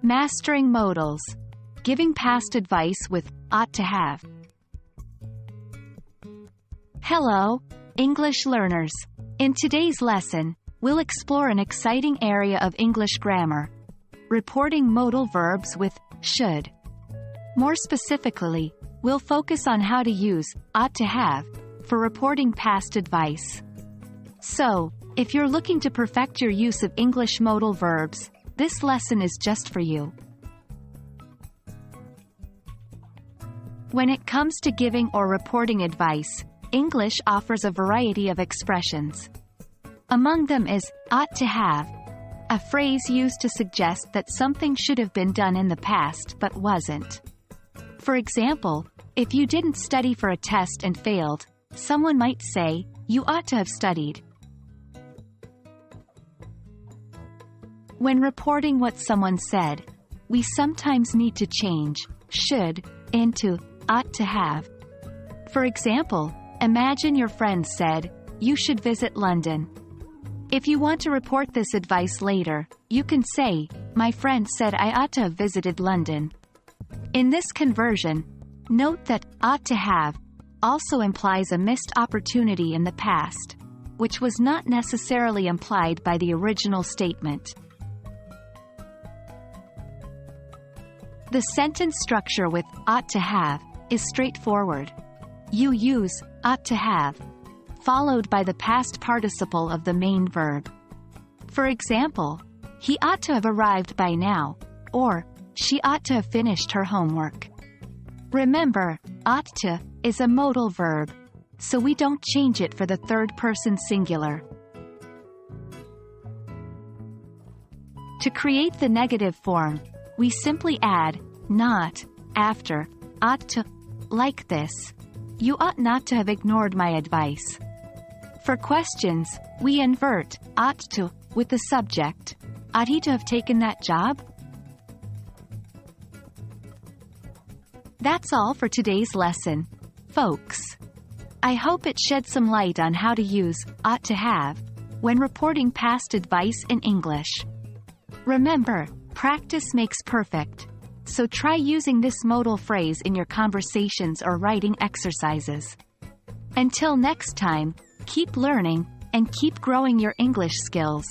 Mastering modals. Giving past advice with ought to have. Hello, English learners. In today's lesson, we'll explore an exciting area of English grammar: reporting modal verbs with should. More specifically, we'll focus on how to use ought to have for reporting past advice. So, if you're looking to perfect your use of English modal verbs, this lesson is just for you. When it comes to giving or reporting advice, English offers a variety of expressions. Among them is ought to have, a phrase used to suggest that something should have been done in the past but wasn't. For example, if you didn't study for a test and failed, someone might say, "You ought to have studied." When reporting what someone said, we sometimes need to change should into ought to have. For example, imagine your friend said, "You should visit London." If you want to report this advice later, you can say, "My friend said I ought to have visited London." In this conversion, note that ought to have also implies a missed opportunity in the past, which was not necessarily implied by the original statement. The sentence structure with ought to have is straightforward. You use ought to have, followed by the past participle of the main verb. For example, he ought to have arrived by now, or she ought to have finished her homework. Remember, ought to is a modal verb, so we don't change it for the third person singular. To create the negative form, we simply add not after ought to, like this: "You ought not to have ignored my advice." For questions, we invert ought to with the subject: "Ought he to have taken that job?" That's all for today's lesson, folks. I hope it shed some light on how to use ought to have when reporting past advice in English. Remember, practice makes perfect, so try using this modal phrase in your conversations or writing exercises. Until next time, keep learning and keep growing your English skills.